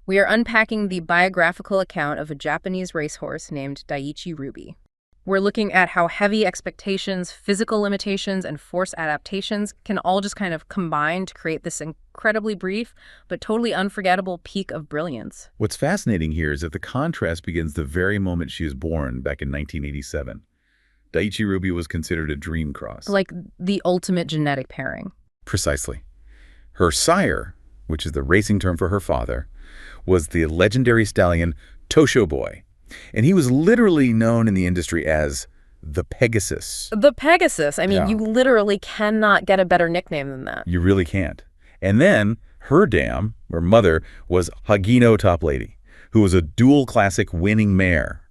We are unpacking the biographical account of a Japanese racehorse named Daiichi Ruby. We're looking at how heavy expectations, physical limitations, and force adaptations can all just kind of combine to create this incredibly brief but totally unforgettable peak of brilliance. What's fascinating here is that the contrast begins the very moment she was born back in 1987. Daiichi Ruby was considered a dream cross. Like the ultimate genetic pairing. Precisely. Her sire, which is the racing term for her father, was the legendary stallion Tosho Boy. And he was literally known in the industry as the Pegasus. The Pegasus. I mean, Yeah. you literally cannot get a better nickname than that. You really can't. And then her dam, or mother, was Hagino Top Lady, who was a dual classic winning mare.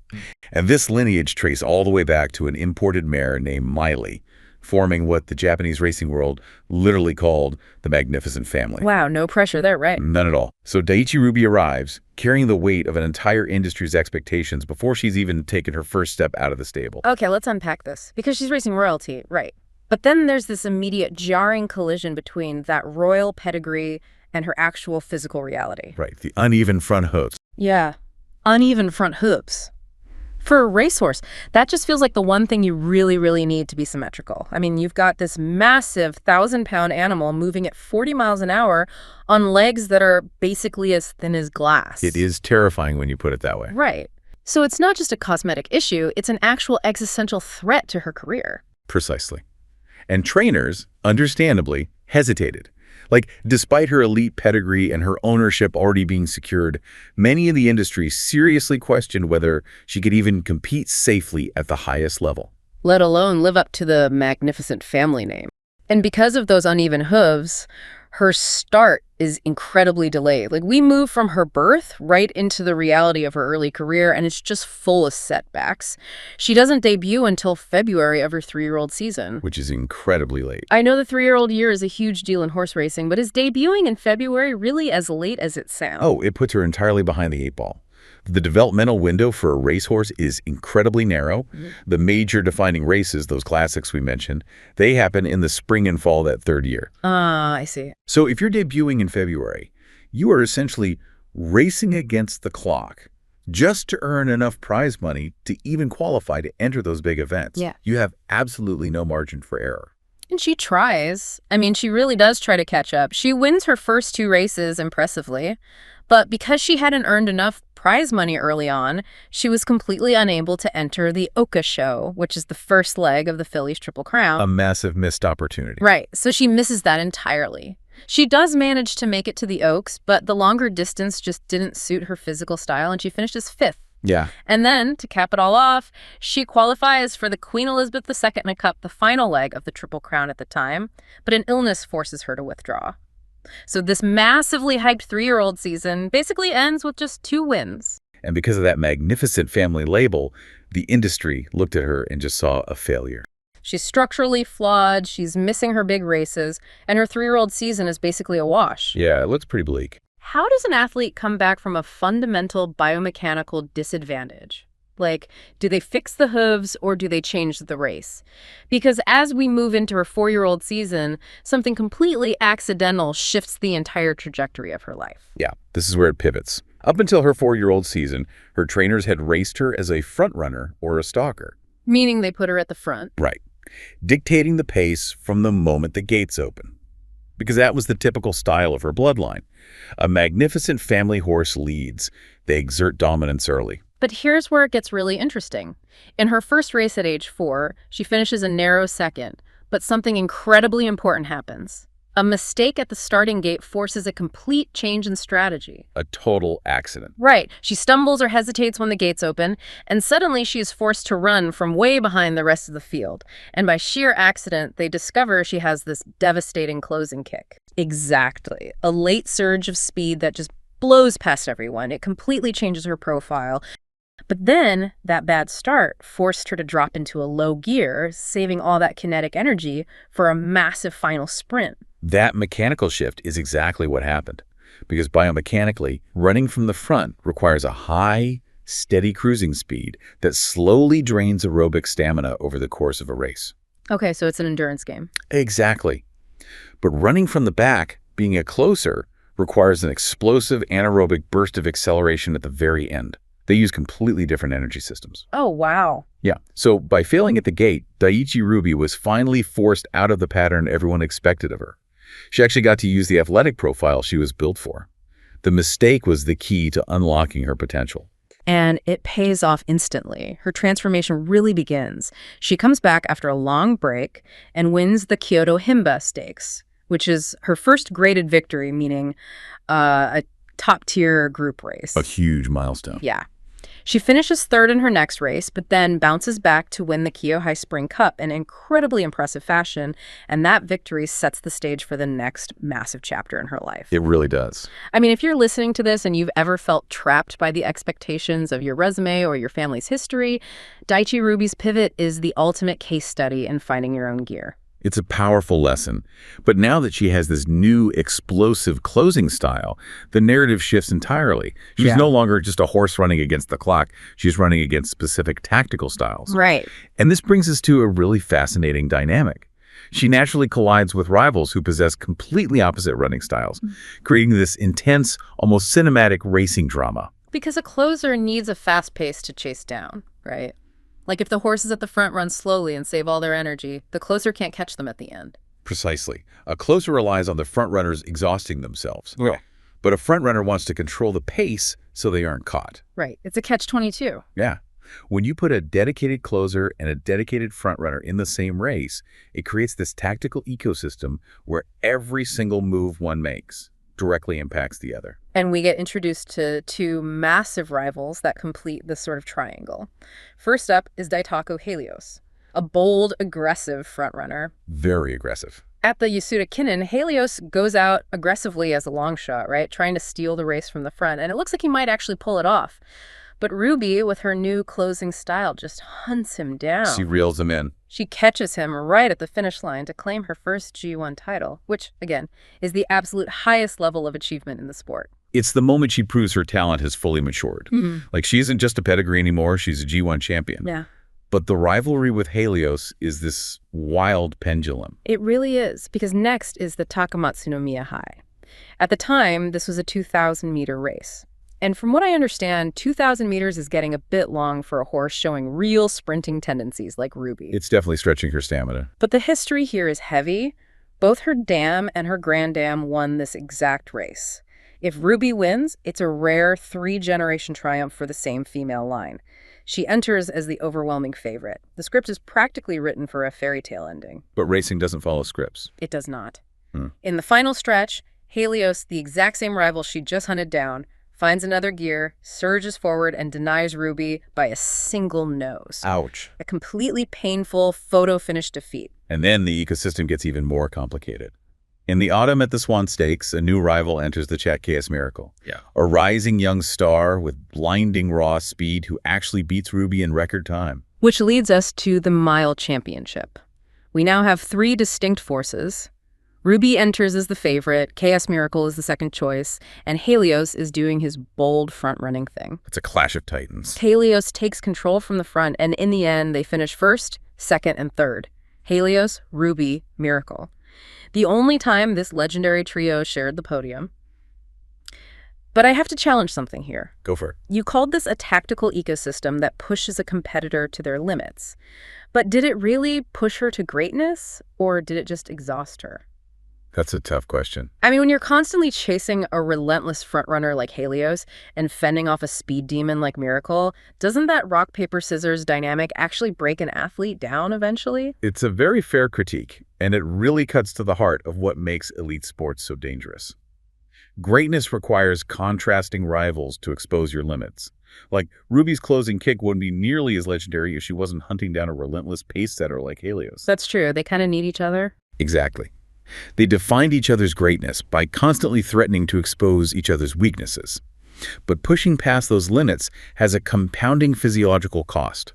And this lineage traced all the way back to an imported mare named Miley, forming what the Japanese racing world literally called the Magnificent Family. Wow, no pressure there, right? None at all. So Daiichi Ruby arrives, carrying the weight of an entire industry's expectations before she's even taken her first step out of the stable. Okay, let's unpack this. Because she's racing royalty, right. But then there's this immediate jarring collision between that royal pedigree and her actual physical reality. Right, the uneven front hooves. Yeah, uneven front hooves. For a racehorse, that just feels like the one thing you really, really need to be symmetrical. I mean, you've got this massive 1,000-pound animal moving at 40 miles an hour on legs that are basically as thin as glass. It is terrifying when you put it that way. Right. So it's not just a cosmetic issue, it's an actual existential threat to her career. Precisely. And trainers, understandably, hesitated. Like, despite her elite pedigree and her ownership already being secured, many in the industry seriously questioned whether she could even compete safely at the highest level. Let alone live up to the Magnificent Family name. And because of those uneven hooves, her start is incredibly delayed. Like, we move from her birth right into the reality of her early career, and it's just full of setbacks. She doesn't debut until February of her 3-year-old season. Which is incredibly late. I know the 3-year-old year is a huge deal in horse racing, but is debuting in February really as late as it sounds? Oh, it puts her entirely behind the 8 ball. The developmental window for a racehorse is incredibly narrow. The major defining races, those classics we mentioned, they happen in the spring and fall that 3rd year. Ah, I see. So if you're debuting in February, you are essentially racing against the clock just to earn enough prize money to even qualify to enter those big events. Yeah. You have absolutely no margin for error. And she tries. I mean, she really does try to catch up. She wins her first 2 races impressively, but because she hadn't earned enough prize money early on, she was completely unable to enter the Oka show, which is the first leg of the filly's Triple Crown. A massive missed opportunity. Right, so she misses that entirely. She does manage to make it to the Oaks, but the longer distance just didn't suit her physical style, and she finishes 5th. Yeah. And then, to cap it all off, she qualifies for the Queen Elizabeth II Cup, the final leg of the Triple Crown at the time, but an illness forces her to withdraw. So this massively hyped 3-year-old season basically ends with just 2 wins. And because of that Magnificent Family label, the industry looked at her and just saw a failure. She's structurally flawed, she's missing her big races, and her 3-year-old season is basically a wash. Yeah, it looks pretty bleak. How does an athlete come back from a fundamental biomechanical disadvantage? Like, do they fix the hooves or do they change the race? Because as we move into her 4-year-old season, something completely accidental shifts the entire trajectory of her life. Yeah, this is where it pivots. Up until her 4-year-old season, her trainers had raced her as a front runner or a stalker. Meaning they put her at the front. Right. Dictating the pace from the moment the gates open. Because that was the typical style of her bloodline. A Magnificent Family horse leads. They exert dominance early. But here's where it gets really interesting. In her first race at age 4, she finishes a narrow second, but something incredibly important happens. A mistake at the starting gate forces a complete change in strategy. A total accident. Right. She stumbles or hesitates when the gates open, and suddenly she is forced to run from way behind the rest of the field. And by sheer accident, they discover she has this devastating closing kick. Exactly. A late surge of speed that just blows past everyone. It completely changes her profile. But then, that bad start forced her to drop into a low gear, saving all that kinetic energy for a massive final sprint. That mechanical shift is exactly what happened. Because biomechanically, running from the front requires a high, steady cruising speed that slowly drains aerobic stamina over the course of a race. Okay, so it's an endurance game. Exactly. But running from the back, being a closer, requires an explosive anaerobic burst of acceleration at the very end. They use completely different energy systems. Oh, wow. Yeah. So by failing at the gate, Daiichi Ruby was finally forced out of the pattern everyone expected of her. She actually got to use the athletic profile she was built for. The mistake was the key to unlocking her potential. And it pays off instantly. Her transformation really begins. She comes back after a long break and wins the Kyoto Himba Stakes, which is her first graded victory, meaning a top-tier group race. A huge milestone. Yeah. She finishes third in her next race, but then bounces back to win the Kyohai Spring Cup in incredibly impressive fashion, and that victory sets the stage for the next massive chapter in her life. It really does. I mean, if you're listening to this and you've ever felt trapped by the expectations of your resume or your family's history, Daiichi Ruby's pivot is the ultimate case study in finding your own gear. It's a powerful lesson. But now that she has this new explosive closing style, the narrative shifts entirely. She's no longer just a horse running against the clock. She's running against specific tactical styles. Right. And this brings us to a really fascinating dynamic. She naturally collides with rivals who possess completely opposite running styles, creating this intense, almost cinematic racing drama. Because a closer needs a fast pace to chase down, right? Like if the horses at the front run slowly and save all their energy, the closer can't catch them at the end. Precisely. A closer relies on the front runners exhausting themselves. Yeah. But a front runner wants to control the pace so they aren't caught. Right. It's a catch-22. Yeah. When you put a dedicated closer and a dedicated front runner in the same race, it creates this tactical ecosystem where every single move one makes directly impacts the other. And we get introduced to two massive rivals that complete this sort of triangle. First up is Daitako Helios, a bold, aggressive frontrunner. Very aggressive. At the Yasuda Kinen, Helios goes out aggressively as a long shot, right? Trying to steal the race from the front. And it looks like he might actually pull it off. But Ruby, with her new closing style, just hunts him down. She reels him in. She catches him right at the finish line to claim her first G1 title, which, again, is the absolute highest level of achievement in the sport. It's the moment she proves her talent has fully matured. Like, she isn't just a pedigree anymore, she's a G1 champion. Yeah. But the rivalry with Helios is this wild pendulum. It really is, because next is the Takamatsu no Miya High. At the time, this was a 2,000-meter race. And from what I understand, 2,000 meters is getting a bit long for a horse showing real sprinting tendencies like Ruby. It's definitely stretching her stamina. But the history here is heavy. Both her dam and her grand dam won this exact race. If Ruby wins, it's a rare 3-generation triumph for the same female line. She enters as the overwhelming favorite. The script is practically written for a fairy tale ending. But racing doesn't follow scripts. It does not. In the final stretch, Helios, the exact same rival she just hunted down, finds another gear, surges forward, and denies Ruby by a single nose. Ouch. A completely painful photo-finish defeat. And then the ecosystem gets even more complicated. In the autumn at the Swan Stakes, a new rival enters the Chat KS Miracle. Yeah. A rising young star with blinding raw speed who actually beats Ruby in record time. Which leads us to the Mile Championship. We now have 3 distinct forces. Ruby enters as the favorite, KS Miracle is the second choice, and Helios is doing his bold front-running thing. It's a clash of titans. Helios takes control from the front, and in the end, they finish first, second, and third. Helios, Ruby, Miracle. The only time this legendary trio shared the podium. But I have to challenge something here. Go for it. You called this a tactical ecosystem that pushes a competitor to their limits. But did it really push her to greatness, or did it just exhaust her? That's a tough question. I mean, when you're constantly chasing a relentless frontrunner like Helios and fending off a speed demon like Miracle, doesn't that rock, paper, scissors dynamic actually break an athlete down eventually? It's a very fair critique, and it really cuts to the heart of what makes elite sports so dangerous. Greatness requires contrasting rivals to expose your limits. Like, Ruby's closing kick wouldn't be nearly as legendary if she wasn't hunting down a relentless pace setter like Helios. That's true. They kind of need each other. Exactly. They defined each other's greatness by constantly threatening to expose each other's weaknesses. But pushing past those limits has a compounding physiological cost.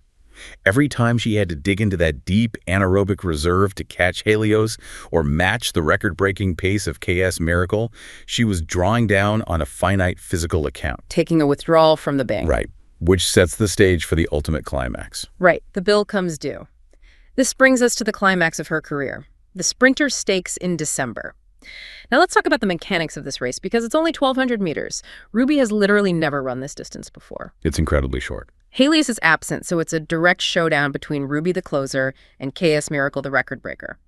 Every time she had to dig into that deep anaerobic reserve to catch Helios or match the record-breaking pace of KS Miracle, she was drawing down on a finite physical account. Taking a withdrawal from the bank. Right, which sets the stage for the ultimate climax. Right, the bill comes due. This brings us to the climax of her career. The Sprinter Stakes in December. Now let's talk about the mechanics of this race, because it's only 1,200 meters. Ruby has literally never run this distance before. It's incredibly short. Helios is absent, so it's a direct showdown between Ruby the closer and KS Miracle the record breaker.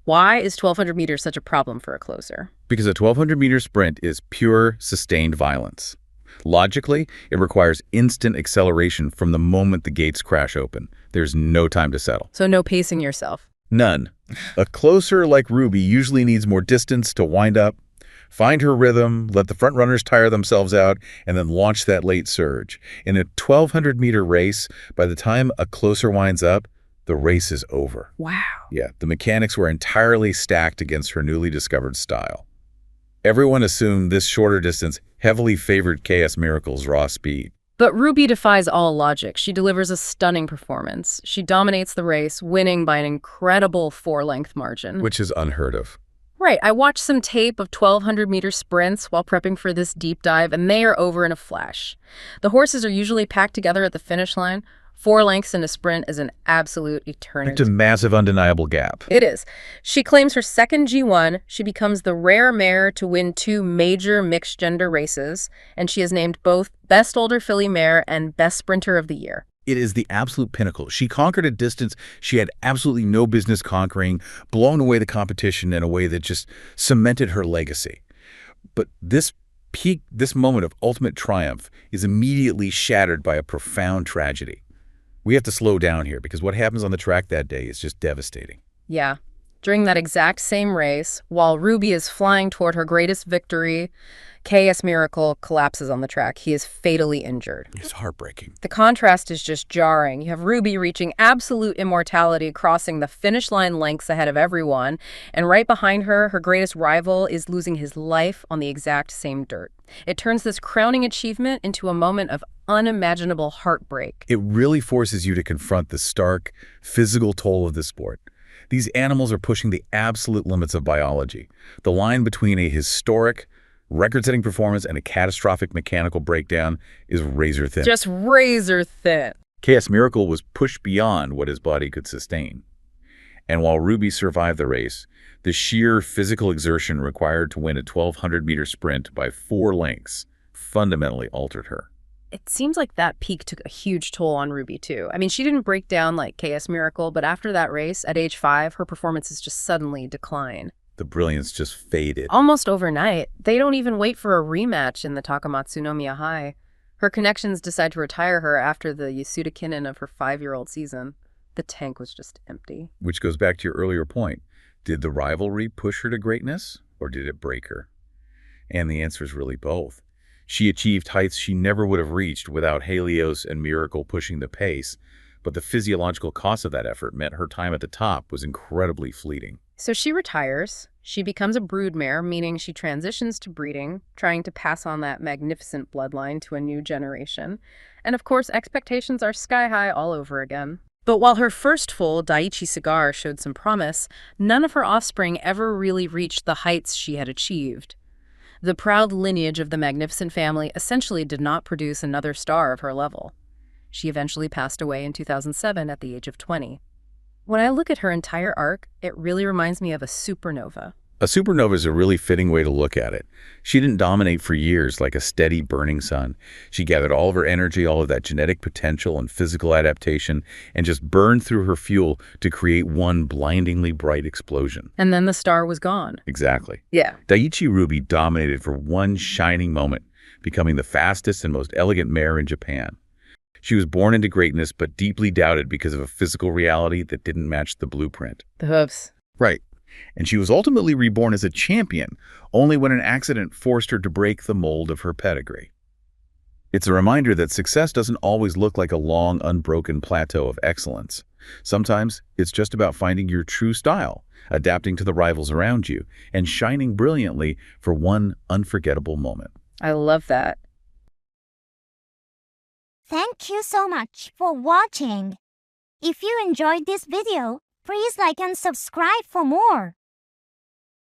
Why is 1,200 meters such a problem for a closer? Because a 1,200-meter sprint is pure, sustained violence. Logically, it requires instant acceleration from the moment the gates crash open. There's no time to settle. So no pacing yourself. None. A closer like Ruby usually needs more distance to wind up, find her rhythm, let the front runners tire themselves out, and then launch that late surge. In a 1,200-meter race, by the time a closer winds up, the race is over. Wow. Yeah, the mechanics were entirely stacked against her newly discovered style. Everyone assumed this shorter distance heavily favored KS Miracle's raw speed. But Ruby defies all logic. She delivers a stunning performance. She dominates the race, winning by an incredible 4-length margin. Which is unheard of. Right. I watched some tape of 1,200-meter sprints while prepping for this deep dive, and they are over in a flash. The horses are usually packed together at the finish line. 4 lengths in a sprint is an absolute eternity. It's a massive, undeniable gap. It is. She claims her second G1. She becomes the rare mare to win 2 major mixed-gender races, and she is named both Best Older Filly Mare and Best Sprinter of the Year. It is the absolute pinnacle. She conquered a distance she had absolutely no business conquering, blown away the competition in a way that just cemented her legacy. But this moment of ultimate triumph is immediately shattered by a profound tragedy. We have to slow down here because what happens on the track that day is just devastating. Yeah. During that exact same race, while Ruby is flying toward her greatest victory, KS Miracle collapses on the track. He is fatally injured. It's heartbreaking. The contrast is just jarring. You have Ruby reaching absolute immortality, crossing the finish line lengths ahead of everyone, and right behind her, her greatest rival is losing his life on the exact same dirt. It turns this crowning achievement into a moment of unimaginable heartbreak. It really forces you to confront the stark, physical toll of the sport. These animals are pushing the absolute limits of biology. The line between a historic, record-setting performance and a catastrophic mechanical breakdown is razor thin. Just razor thin. KS Miracle was pushed beyond what his body could sustain. And while Ruby survived the race, the sheer physical exertion required to win a 1,200-meter sprint by 4 lengths fundamentally altered her. It seems like that peak took a huge toll on Ruby, too. I mean, she didn't break down like KS Miracle, but after that race, at age 5, her performances just suddenly decline. The brilliance just faded. Almost overnight. They don't even wait for a rematch in the Takamatsu no Miya High. Her connections decide to retire her after the Yasuda Kinen of her 5-year-old season. The tank was just empty. Which goes back to your earlier point. Did the rivalry push her to greatness, or did it break her? And the answer is really both. She achieved heights she never would have reached without Helios and Miracle pushing the pace, but the physiological cost of that effort meant her time at the top was incredibly fleeting. So she retires. She becomes a broodmare, meaning she transitions to breeding, trying to pass on that magnificent bloodline to a new generation. And of course, expectations are sky high all over again. But while her first full Daiichi cigar showed some promise, none of her offspring ever really reached the heights she had achieved. The proud lineage of the magnificent family essentially did not produce another star of her level. She eventually passed away in 2007 at the age of 20. When I look at her entire arc, it really reminds me of a supernova. A supernova is a really fitting way to look at it. She didn't dominate for years like a steady burning sun. She gathered all of her energy, all of that genetic potential and physical adaptation, and just burned through her fuel to create one blindingly bright explosion. And then the star was gone. Exactly. Yeah. Daiichi Ruby dominated for one shining moment, becoming the fastest and most elegant mare in Japan. She was born into greatness, but deeply doubted because of a physical reality that didn't match the blueprint. The hooves. Right. And she was ultimately reborn as a champion, only when an accident forced her to break the mold of her pedigree. It's a reminder that success doesn't always look like a long, unbroken plateau of excellence. Sometimes it's just about finding your true style, adapting to the rivals around you, and shining brilliantly for one unforgettable moment. I love that. Thank you so much for watching. If you enjoyed this video, please like and subscribe for more.